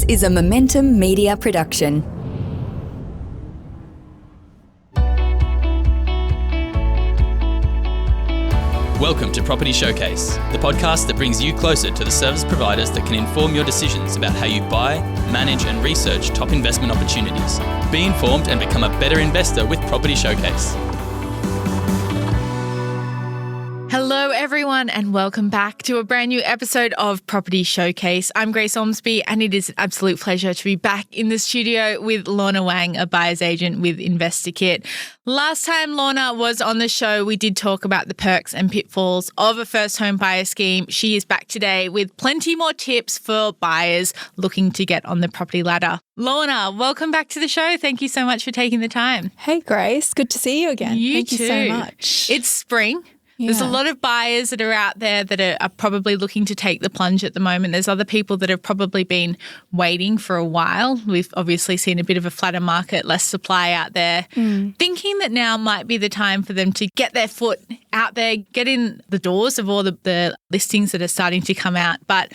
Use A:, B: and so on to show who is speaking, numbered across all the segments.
A: This is a Momentum Media production.
B: Welcome to Property Showcase, the podcast that brings you closer to the service providers that can inform your decisions about how you buy, manage and research top investment opportunities. Be informed and become a better investor with Property Showcase.
C: Hello everyone and welcome back to a brand new episode of Property Showcase. I'm Grace Ormsby and it is an absolute pleasure to be back in the studio with Lorna Wang, a buyer's agent with InvestorKit. Last time Lorna was on the show, we did talk about the perks and pitfalls of a first home buyer scheme. She is back today with plenty more tips for buyers looking to get on the property ladder. Lorna, welcome back to the show. Thank you so much for taking the time.
D: Hey Grace, good to see you again. Thank you so much.
C: It's spring. There's a lot of buyers that are out there that are probably looking to take the plunge at the moment. There's other people that have probably been waiting for a while. We've obviously seen a bit of a flatter market, less supply out there, thinking that now might be the time for them to get their foot out there, get in the doors of all the listings that are starting to come out. But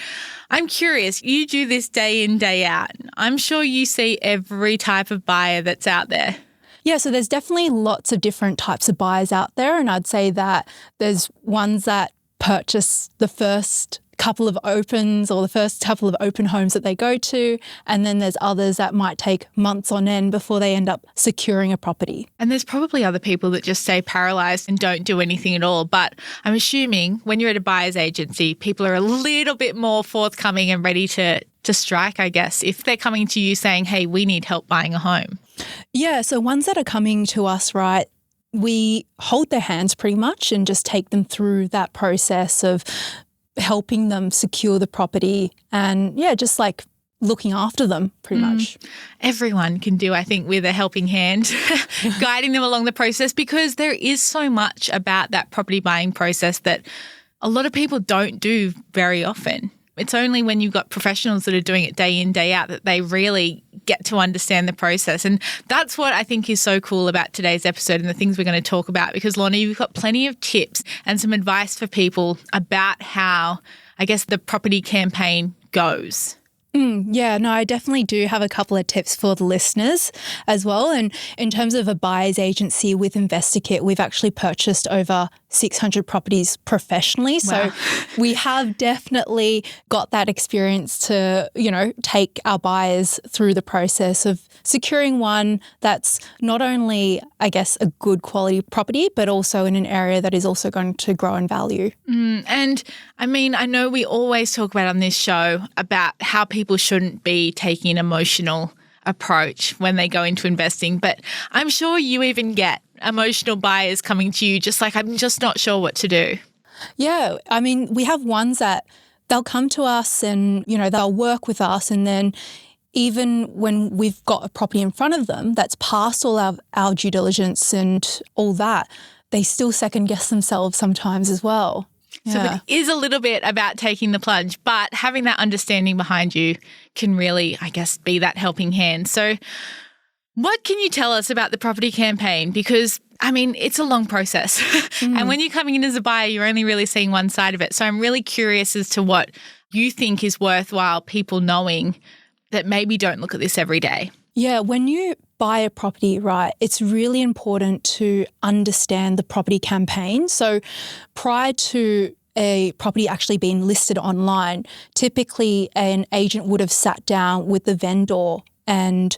C: I'm curious, you do this day in, day out. I'm sure you see every type of buyer that's out there.
D: Yeah, so there's definitely lots of different types of buyers out there, and I'd say that there's ones that purchase the first couple of opens or the first couple of open homes that they go to, and then there's others that might take months on end before they end up securing a property.
C: And there's probably other people that just stay paralysed and don't do anything at all. But I'm assuming when you're at a buyer's agency, people are a little bit more forthcoming and ready to strike, I guess, if they're coming to you saying, hey, we need help buying a home.
D: Yeah, so ones that are coming to us, right, we hold their hands pretty much and just take them through that process of helping them secure the property and, just like looking after them pretty much.
C: Everyone can do, I think, with a helping hand, guiding them along the process, because there is so much about that property buying process that a lot of people don't do very often. It's only when you've got professionals that are doing it day in, day out that they really get to understand the process. And that's what I think is so cool about today's episode and the things we're going to talk about, because Lorna, you've got plenty of tips and some advice for people about how, I guess, the property campaign goes.
D: I definitely do have a couple of tips for the listeners as well. And in terms of a buyer's agency with InvestorKit, we've actually purchased over 600 properties professionally.
C: Wow.
D: So we have definitely got that experience to, take our buyers through the process of securing one that's not only, I guess, a good quality property, but also in an area that is also going to grow in value.
C: And I mean, I know we always talk about on this show about how people shouldn't be taking an emotional approach when they go into investing, but I'm sure you even get emotional buyers coming to you just like, I'm just not sure what to do.
D: Yeah, I mean, we have ones that they'll come to us and, they'll work with us, and then even when we've got a property in front of them that's passed all our due diligence and all that, they still second guess themselves sometimes as well.
C: So it is a little bit about taking the plunge, but having that understanding behind you can really, I guess, be that helping hand. So what can you tell us about the property campaign? Because, I mean, it's a long process. And when you're coming in as a buyer, you're only really seeing one side of it. So I'm really curious as to what you think is worthwhile people knowing that maybe don't look at this every day.
D: Yeah, when you buy a property, right, it's really important to understand the property campaign. So prior to a property actually being listed online, typically an agent would have sat down with the vendor and,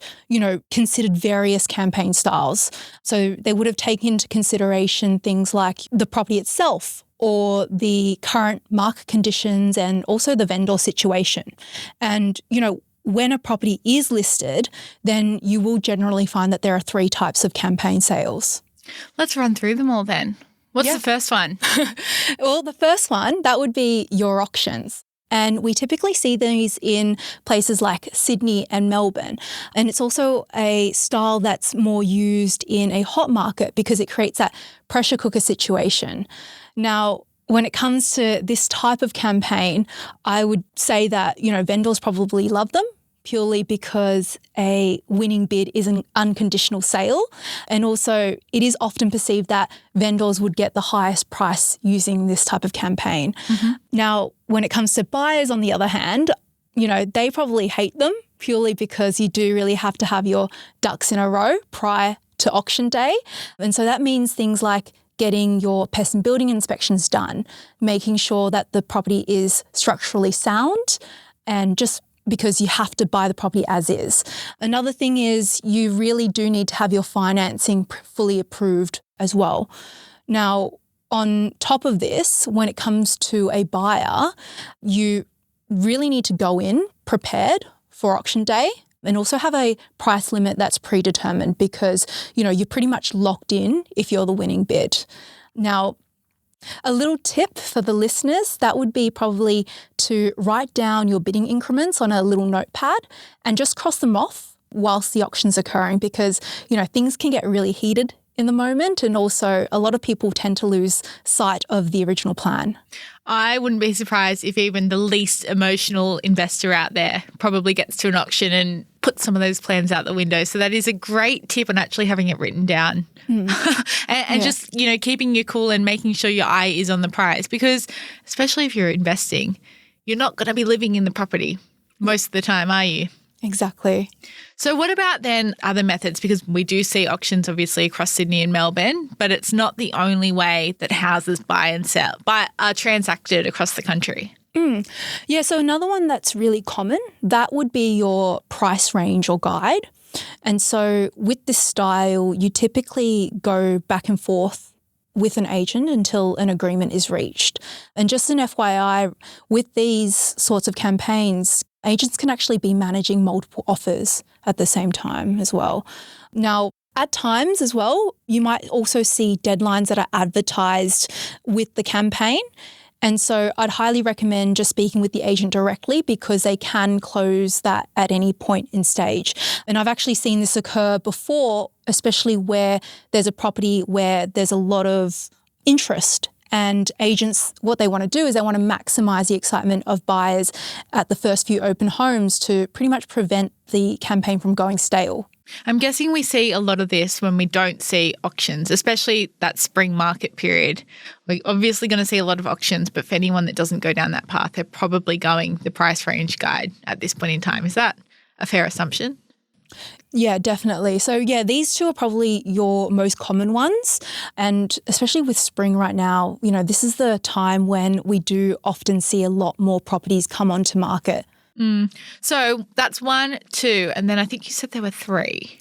D: considered various campaign styles. So they would have taken into consideration things like the property itself or the current market conditions and also the vendor situation. And, when a property is listed, then you will generally find that there are 3 types of campaign sales.
C: Let's run through them all then. What's the first one?
D: Well, the first one, that would be your auctions. And we typically see these in places like Sydney and Melbourne. And it's also a style that's more used in a hot market because it creates that pressure cooker situation. Now, when it comes to this type of campaign, I would say that, vendors probably love them purely because a winning bid is an unconditional sale. And also it is often perceived that vendors would get the highest price using this type of campaign. Now, when it comes to buyers, on the other hand, they probably hate them purely because you do really have to have your ducks in a row prior to auction day. And so that means things like getting your pest and building inspections done, making sure that the property is structurally sound, and just because you have to buy the property as is. Another thing is you really do need to have your financing fully approved as well. Now, on top of this, when it comes to a buyer, you really need to go in prepared for auction day and also have a price limit that's predetermined because, you're pretty much locked in if you're the winning bid. Now, a little tip for the listeners, that would be probably to write down your bidding increments on a little notepad and just cross them off whilst the auction's occurring because, things can get really heated in the moment, and also a lot of people tend to lose sight of the original plan.
C: I wouldn't be surprised if even the least emotional investor out there probably gets to an auction and puts some of those plans out the window. So that is a great tip on actually having it written down. and just, keeping you cool and making sure your eye is on the prize because especially if you're investing, you're not going to be living in the property most of the time, are you?
D: Exactly.
C: So what about then other methods? Because we do see auctions obviously across Sydney and Melbourne, but it's not the only way that houses are transacted across the country.
D: Yeah, so another one that's really common, that would be your price range or guide. And so with this style, you typically go back and forth with an agent until an agreement is reached. And just an FYI, with these sorts of campaigns, agents can actually be managing multiple offers at the same time as well. Now, at times as well, you might also see deadlines that are advertised with the campaign. And so I'd highly recommend just speaking with the agent directly because they can close that at any point in stage. And I've actually seen this occur before, especially where there's a property where there's a lot of interest. And agents, what they want to do is they want to maximise the excitement of buyers at the first few open homes to pretty much prevent the campaign from going stale.
C: I'm guessing we see a lot of this when we don't see auctions, especially that spring market period. We're obviously going to see a lot of auctions, but for anyone that doesn't go down that path, they're probably going the price range guide at this point in time. Is that a fair assumption?
D: Yeah, definitely. So yeah, these two are probably your most common ones. And especially with spring right now, this is the time when we do often see a lot more properties come onto market.
C: So that's 1, 2, and then I think you said there were 3.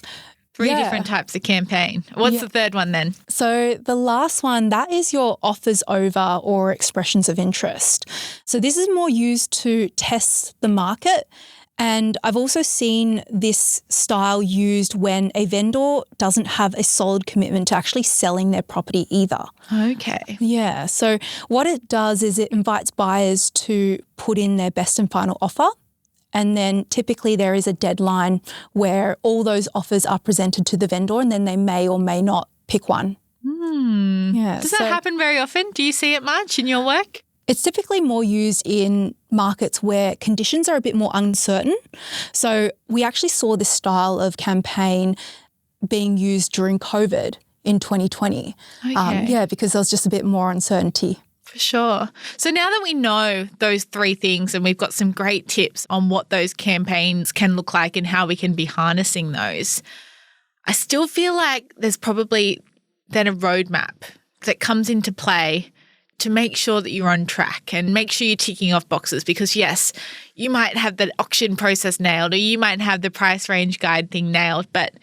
C: Three different types of campaign. What's the third one then?
D: So the last one, that is your offers over or expressions of interest. So this is more used to test the market. And I've also seen this style used when a vendor doesn't have a solid commitment to actually selling their property either.
C: Okay.
D: Yeah. So what it does is it invites buyers to put in their best and final offer. And then typically there is a deadline where all those offers are presented to the vendor and then they may or may not pick one. Yeah.
C: Does that happen very often? Do you see it much in your work?
D: It's typically more used in markets where conditions are a bit more uncertain. So we actually saw this style of campaign being used during COVID in 2020.
C: Okay.
D: Because there was just a bit more uncertainty.
C: For sure. So now that we know those 3 things and we've got some great tips on what those campaigns can look like and how we can be harnessing those, I still feel like there's probably then a roadmap that comes into play to make sure that you're on track and make sure you're ticking off boxes because, yes, you might have the auction process nailed or you might have the price range guide thing nailed, but it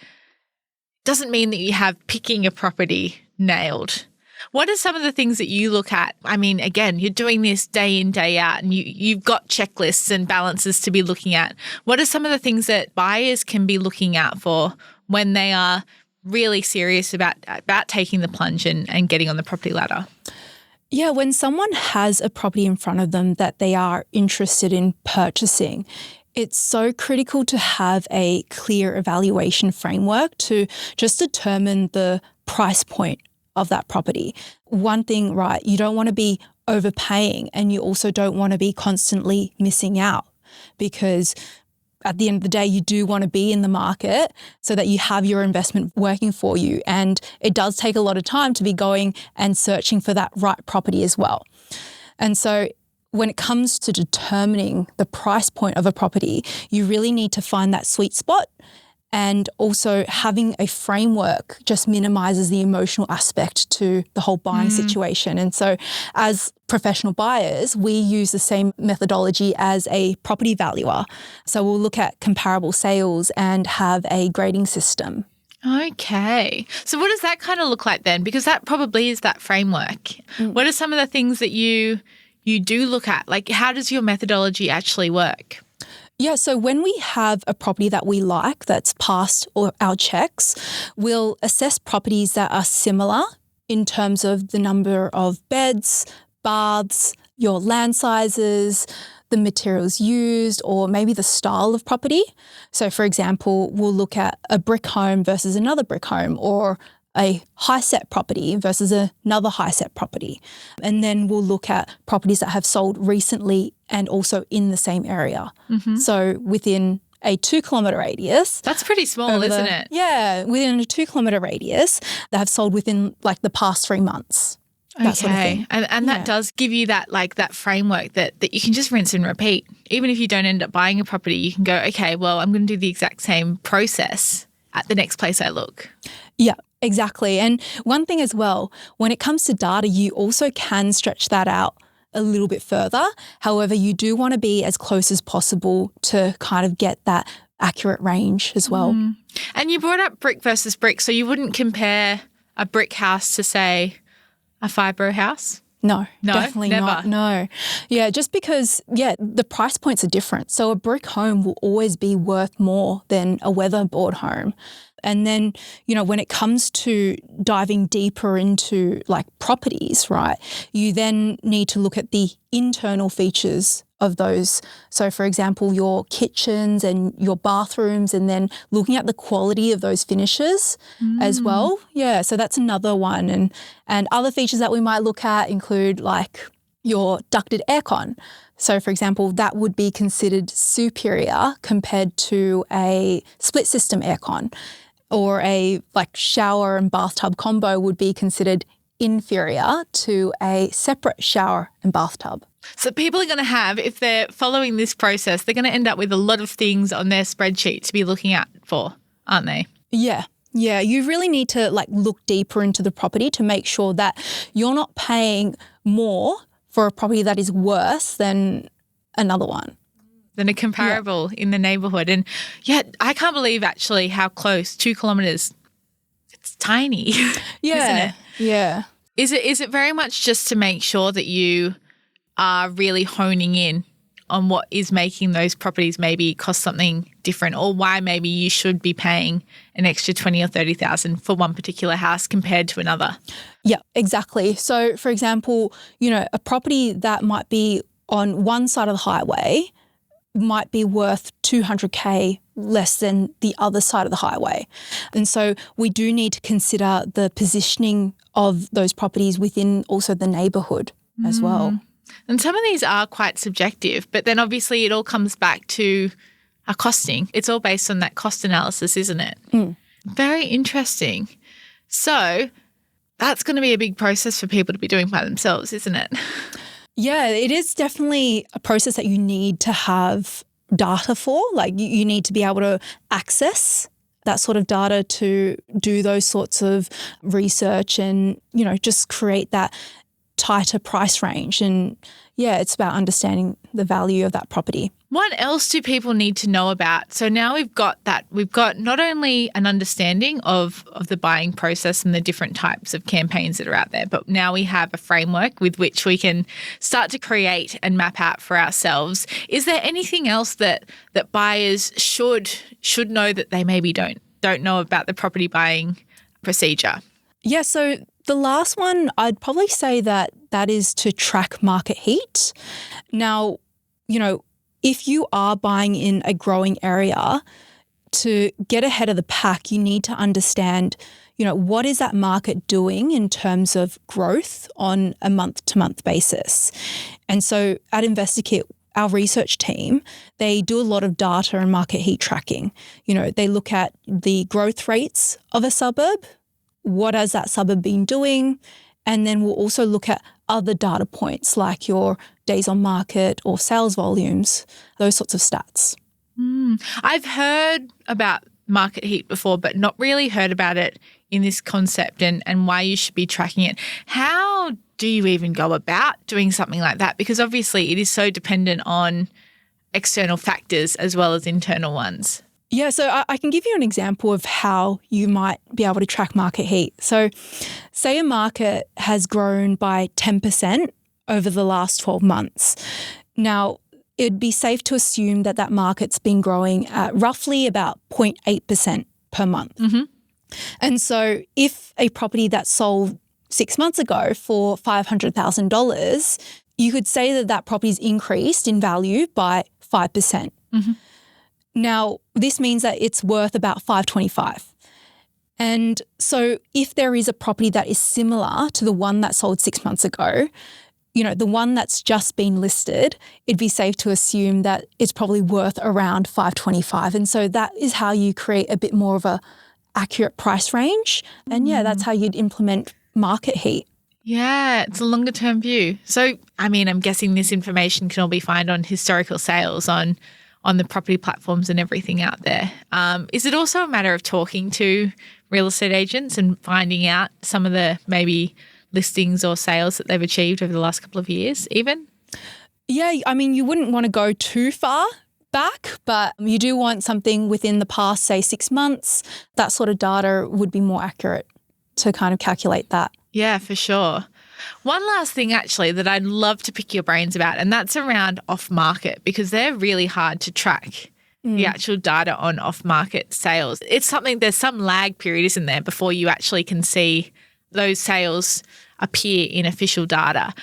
C: doesn't mean that you have picking a property nailed. What are some of the things that you look at? I mean, again, you're doing this day in, day out, and you've got checklists and balances to be looking at. What are some of the things that buyers can be looking out for when they are really serious about taking the plunge and getting on the property ladder?
D: Yeah, when someone has a property in front of them that they are interested in purchasing, it's so critical to have a clear evaluation framework to just determine the price point of that property. One thing, right, you don't want to be overpaying and you also don't want to be constantly missing out because at the end of the day, you do want to be in the market so that you have your investment working for you. And it does take a lot of time to be going and searching for that right property as well. And so when it comes to determining the price point of a property, you really need to find that sweet spot. And also having a framework just minimizes the emotional aspect to the whole buying situation. And so as professional buyers, we use the same methodology as a property valuer. So we'll look at comparable sales and have a grading system.
C: Okay. So what does that kind of look like then? Because that probably is that framework. What are some of the things that you do look at? Like, how does your methodology actually work?
D: Yeah, so when we have a property that we like that's passed our checks, we'll assess properties that are similar in terms of the number of beds, baths, your land sizes, the materials used, or maybe the style of property. So for example, we'll look at a brick home versus another brick home, or a high-set property versus another high-set property. And then we'll look at properties that have sold recently and also in the same area. So within a 2-kilometre radius.
C: That's pretty small, isn't it?
D: Yeah, within a 2-kilometre radius that have sold within like the past 3 months. That sort of thing.
C: And that does give you that framework that you can just rinse and repeat. Even if you don't end up buying a property, you can go, okay, well, I'm going to do the exact same process at the next place I look.
D: Yeah, exactly. And one thing as well, when it comes to data, you also can stretch that out a little bit further. However, you do want to be as close as possible to kind of get that accurate range as well.
C: And you brought up brick versus brick, so you wouldn't compare a brick house to, say, a fibro house?
D: No, definitely
C: never.
D: not. No. Yeah, just because, the price points are different. So a brick home will always be worth more than a weatherboard home. And then, when it comes to diving deeper into like properties, right, you then need to look at the internal features of those. So for example, your kitchens and your bathrooms, and then looking at the quality of those finishes as well. Yeah, so that's another one. And other features that we might look at include like your ducted aircon. So for example, that would be considered superior compared to a split system aircon, or a like shower and bathtub combo would be considered inferior to a separate shower and bathtub.
C: So people are going to have, if they're following this process, they're going to end up with a lot of things on their spreadsheet to be looking at for, aren't they?
D: Yeah. Yeah, you really need to like look deeper into the property to make sure that you're not paying more for a property that is worse than another one.
C: Than a comparable in the neighbourhood. And I can't believe actually how close 2 kilometres, it's tiny, isn't it?
D: Yeah.
C: Is it very much just to make sure that you are really honing in on what is making those properties maybe cost something different, or why maybe you should be paying an extra 20 or 30,000 for one particular house compared to another?
D: Yeah, exactly. So for example, a property that might be on one side of the highway might be worth 200K less than the other side of the highway. And so we do need to consider the positioning of those properties within also the neighbourhood as well.
C: And some of these are quite subjective, but then obviously it all comes back to our costing. It's all based on that cost analysis, isn't it? Very interesting. So that's going to be a big process for people to be doing by themselves, isn't it?
D: Yeah, it is definitely a process that you need to have data for. Like you need to be able to access that sort of data to do those sorts of research and, just create that tighter price range. And it's about understanding the value of that property.
C: What else do people need to know about? So now we've got not only an understanding of the buying process and the different types of campaigns that are out there, but now we have a framework with which we can start to create and map out for ourselves. Is there anything else that buyers should know that they maybe don't know about the property buying procedure? Yeah,
D: so the last one, I'd probably say that is to track market heat. Now, if you are buying in a growing area, to get ahead of the pack, you need to understand, what is that market doing in terms of growth on a month-to-month basis. And so at InvestorKit, our research team, they do a lot of data and market heat tracking. They look at the growth rates of a suburb. What has that suburb been doing? And then we'll also look at other data points like your days on market or sales volumes, those sorts of stats.
C: I've heard about market heat before, but not really heard about it in this concept and why you should be tracking it. How do you even go about doing something like that? Because obviously it is so dependent on external factors as well as internal ones.
D: Yeah, so I can give you an example of how you might be able to track market heat. So say a market has grown by 10% over the last 12 months. Now, it'd be safe to assume that that market's been growing at roughly about 0.8% per month. And so if a property that sold 6 months ago for $500,000, you could say that that property's increased in value by 5%. Now, this means that it's worth about $525,000. And so if there is a property that is similar to the one that sold 6 months ago, the one that's just been listed, it'd be safe to assume that it's probably worth around $525,000. And so that is how you create a bit more of a accurate price range. And that's how you'd implement market heat.
C: Yeah, it's a longer term view. So, I'm guessing this information can all be found on historical sales on the property platforms and everything out there. Is it also a matter of talking to real estate agents and finding out some of the maybe listings or sales that they've achieved over the last couple of years even?
D: Yeah, you wouldn't want to go too far back, but you do want something within the past, say, 6 months. That sort of data would be more accurate to kind of calculate that.
C: Yeah, for sure. One last thing actually that I'd love to pick your brains about, and that's around off-market, because they're really hard to track, the actual data on off-market sales. It's something, there's some lag period, isn't there, before you actually can see those sales appear in official data.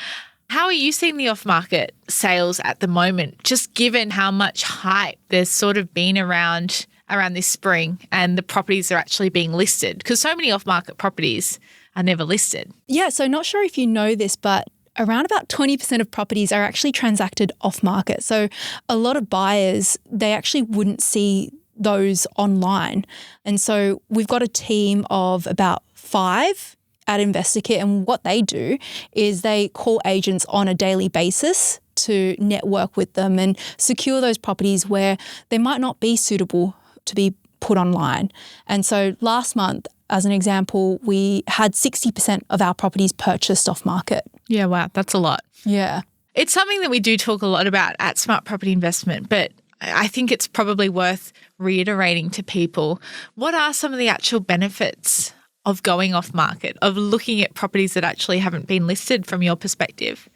C: How are you seeing the off-market sales at the moment, just given how much hype there's sort of been around this spring and the properties are actually being listed? Because so many off-market properties are never listed. Yeah,
D: so not sure if you know this, but around about 20% of properties are actually transacted off-market. So a lot of buyers, they actually wouldn't see those online. And so we've got a team of about 5 at InvestorKit, and what they do is they call agents on a daily basis to network with them and secure those properties where they might not be suitable to be put online. And so last month, as an example, we had 60% of our properties purchased off market.
C: Yeah, wow, that's a lot.
D: Yeah.
C: It's something that we do talk a lot about at Smart Property Investment, but I think it's probably worth reiterating to people. What are some of the actual benefits of going off market, of looking at properties that actually haven't been listed from your perspective?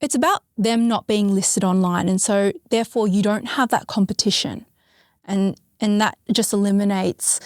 D: It's about them not being listed online, and so therefore you don't have that competition. And that just eliminates,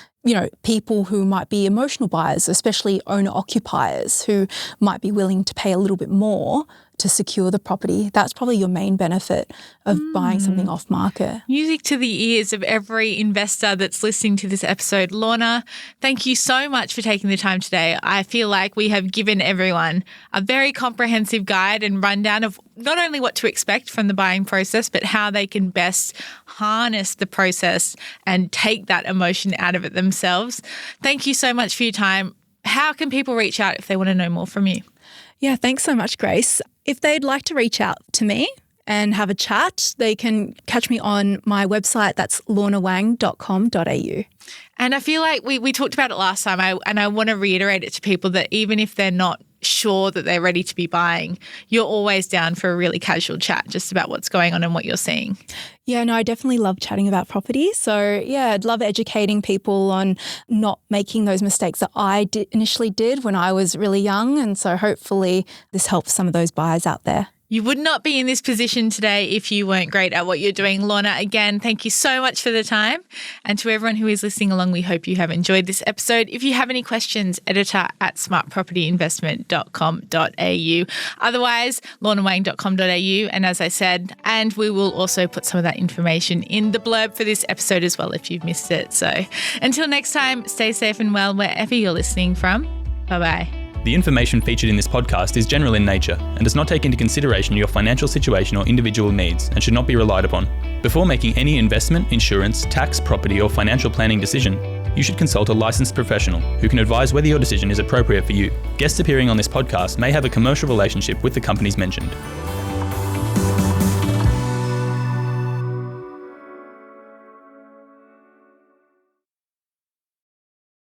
D: people who might be emotional buyers, especially owner-occupiers who might be willing to pay a little bit more to secure the property. That's probably your main benefit of buying something off market.
C: Music to the ears of every investor that's listening to this episode. Lorna, thank you so much for taking the time today. I feel like we have given everyone a very comprehensive guide and rundown of not only what to expect from the buying process, but how they can best harness the process and take that emotion out of it themselves. Thank you so much for your time. How can people reach out if they want to know more from you?
D: Yeah, thanks so much, Grace. If they'd like to reach out to me and have a chat, they can catch me on my website. That's lornawang.com.au.
C: And I feel like we talked about it last time, and I want to reiterate it to people that even if they're not sure that they're ready to be buying, you're always down for a really casual chat just about what's going on and what you're seeing.
D: Yeah, no, I definitely love chatting about property. So yeah, I'd love educating people on not making those mistakes that I initially did when I was really young. And so hopefully this helps some of those buyers out there.
C: You would not be in this position today if you weren't great at what you're doing. Lorna, again, thank you so much for the time. And to everyone who is listening along, we hope you have enjoyed this episode. If you have any questions, editor@smartpropertyinvestment.com.au. Otherwise, lornawang.com.au. And as I said, and we will also put some of that information in the blurb for this episode as well if you've missed it. So until next time, stay safe and well wherever you're listening from. Bye-bye.
B: The information featured in this podcast is general in nature and does not take into consideration your financial situation or individual needs and should not be relied upon. Before making any investment, insurance, tax, property or financial planning decision, you should consult a licensed professional who can advise whether your decision is appropriate for you. Guests appearing on this podcast may have a commercial relationship with the companies mentioned.